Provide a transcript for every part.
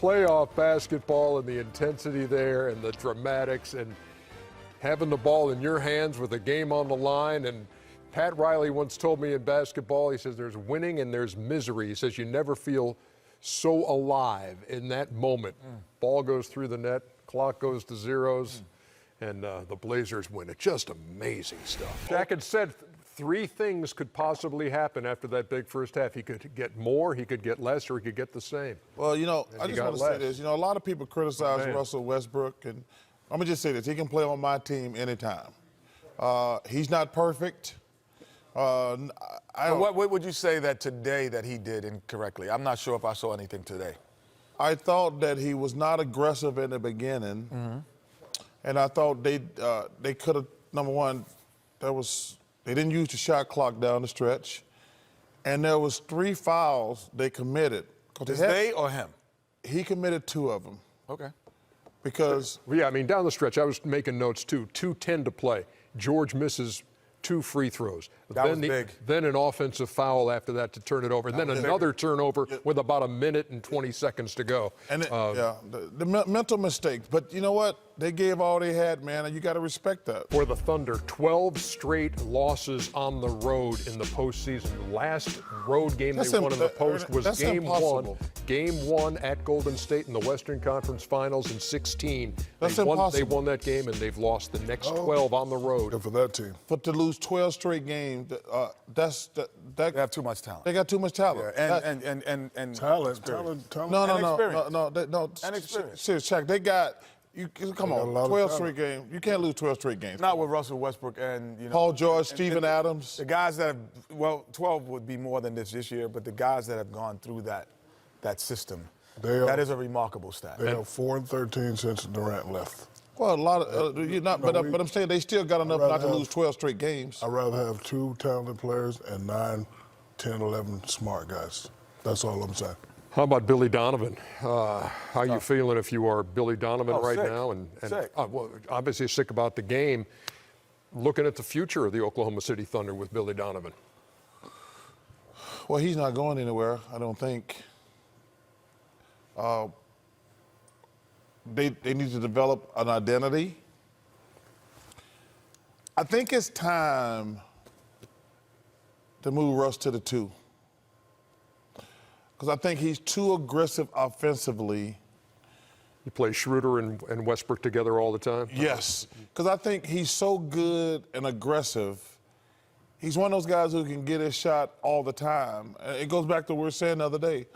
Playoff basketball and the intensity there and the dramatics and having the ball in your hands with a game on the line. And Pat Riley once told me in basketball, he says there's winning and there's misery. He says you never feel so alive in that moment. Ball goes through the net, clock goes to zeros, and the Blazers win it. Just amazing stuff. Jack had said three things could possibly happen after that big first half. He could get more, he could get less, or he could get the same. Well, you know, And I he just got want to say less. this. You know, a lot of people criticize Russell Westbrook, and I'm going to just say this. He can play on my team anytime. He's not perfect. What would you say that today that he did incorrectly? I'm not sure if I saw anything today. I thought that he was not aggressive in the beginning, and I thought they could have, number one, they didn't use the shot clock down the stretch, and there was 3 fouls they committed. They or him? He committed 2 of them. Okay. Because Yeah, I mean, down the stretch, I was making notes too. 2:10 to play. George misses 2 free throws. That was big. Then an offensive foul after that to turn it over. And then another turnover with about 1 minute and 20 seconds to go. And the mental mistakes. But you know what? They gave all they had, man, and you got to respect that. For the Thunder, 12 straight losses on the road in the postseason. Last road game they won in the post was Game 1 at Golden State in the Western Conference Finals in 16. That's They impossible. won that game, and they've lost the next 12 on the road. Good for that team. But to lose 12 straight games, They have too much talent. they got too much talent. Yeah, and Talent. No. And experience. Serious, Shaq. They got come got a on, lot of 12 talent. straight games. You can't lose 12 straight games. not with Russell Westbrook and Paul George, and Steven Adams. The guys that have 12 would be more than this year, but the guys that have gone through that system, that is a remarkable stat. They have 4-13 since Durant left. Well, a lot of but I'm saying they still got enough not to lose 12 straight games. I'd rather have 2 talented players and 9, 10, 11 smart guys. That's all I'm saying. How about Billy Donovan? How are you feeling if you are Billy Donovan right sick. now? And Sick. Well, obviously sick about the game. Looking at the future of the Oklahoma City Thunder with Billy Donovan. Well, he's not going anywhere, I don't think. They need to develop an identity. I think it's time to move Russ to the 2. Because I think he's too aggressive offensively. You play Schroeder and Westbrook together all the time? Yes, because I think he's so good and aggressive. He's one of those guys who can get his shot all the time. It goes back to what we were saying the other day.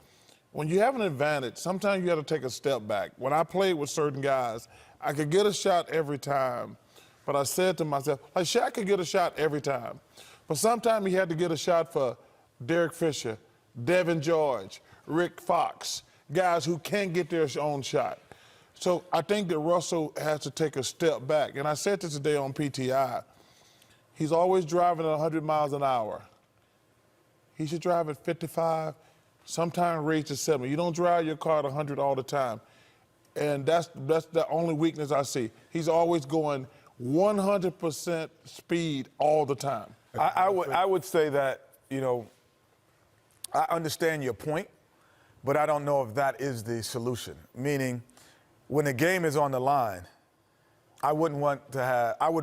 When you have an advantage, sometimes you got to take a step back. When I played with certain guys, I could get a shot every time, but I said to myself, like Shaq could get a shot every time, but sometimes he had to get a shot for Derek Fisher, Devin George, Rick Fox, guys who can't get their own shot. So I think that Russell has to take a step back. And I said this today on PTI. He's always driving at 100 miles an hour. He should drive at 55, sometimes raise to 70. You don't drive your car at 100 all the time. And that's the only weakness I see. He's always going 100% speed all the time. I would say that, I understand your point, but I don't know if that is the solution. Meaning, when the game is on the line, I would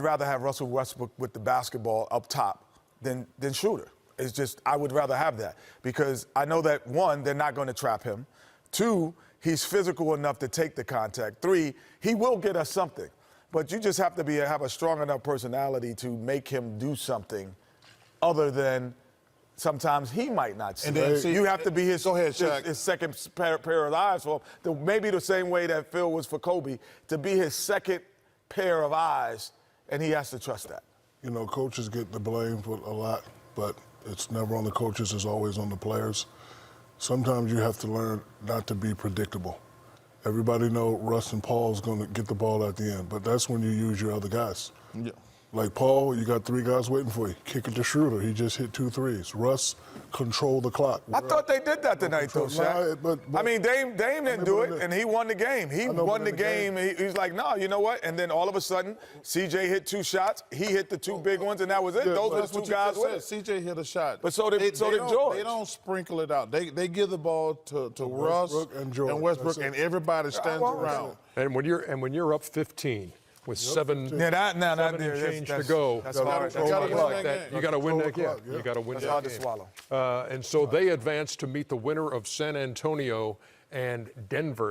rather have Russell Westbrook with the basketball up top than Schroeder. It's just, I would rather have that because I know that 1, they're not going to trap him. 2, he's physical enough to take the contact. 3, he will get us something. But you just have to have a strong enough personality to make him do something other than sometimes he might not see. And then, You have to be his second pair of eyes for him. Maybe the same way that Phil was for Kobe, to be his second pair of eyes, and he has to trust that. Coaches get the blame for a lot, but it's never on the coaches, it's always on the players. Sometimes you have to learn not to be predictable. Everybody know Russ and Paul's going to get the ball at the end, but that's when you use your other guys. Yeah. Like Paul, you got 3 guys waiting for you. Kick it to Schroeder. He just hit 2 threes. Russ, control the clock. I thought they did that tonight, though, Shaq. But I mean, Dame didn't do it, and he won the game. He know, won but the in the game. He's like, no, you know what? And then all of a sudden, CJ hit 2 shots. He hit the 2 big ones, and that was it. Yeah, Those are that's the what 2 you guys just with it. said. CJ hit a shot. But so did George. They don't sprinkle it out. They give the ball to Russ Westbrook and George. Westbrook, That's it. and everybody stands well, around. And when you're up 15 with seven Now, and change to go, That's you hard. gotta That's win hard. that game. You got to win that Control game. the clock, yeah. You got to win That's that hard to game. swallow. And so they advance to meet the winner of San Antonio and Denver.